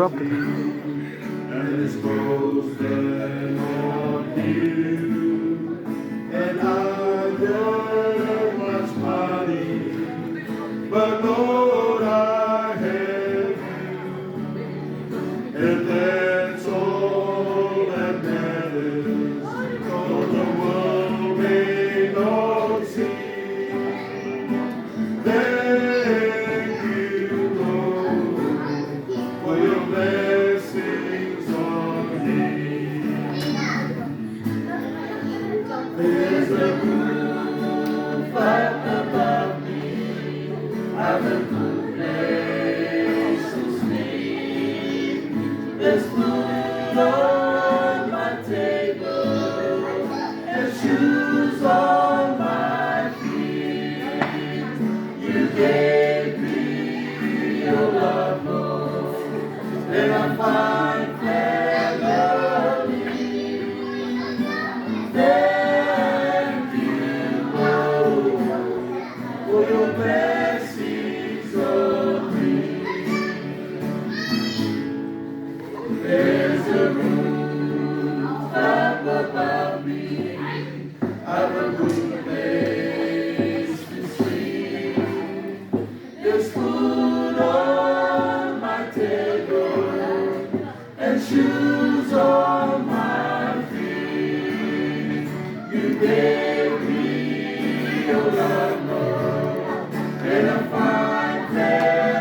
drop it. And it's frozen on you. And I don't much money, but Lord, I have you. And that's all that matters. Though the world may not see. Thank you, Lord, for your blessings on me. There's a roof up above me. I've a good place to sleep. There's food on my table and shoes on my feet. You gave me your love, Lord, and I find family. Thank you, Lord, for your blessings on me. There's a roof up above me. I've a good place to sleep. There's food on my table and shoes on my feet. You gave me your love, Lord, and a fine family.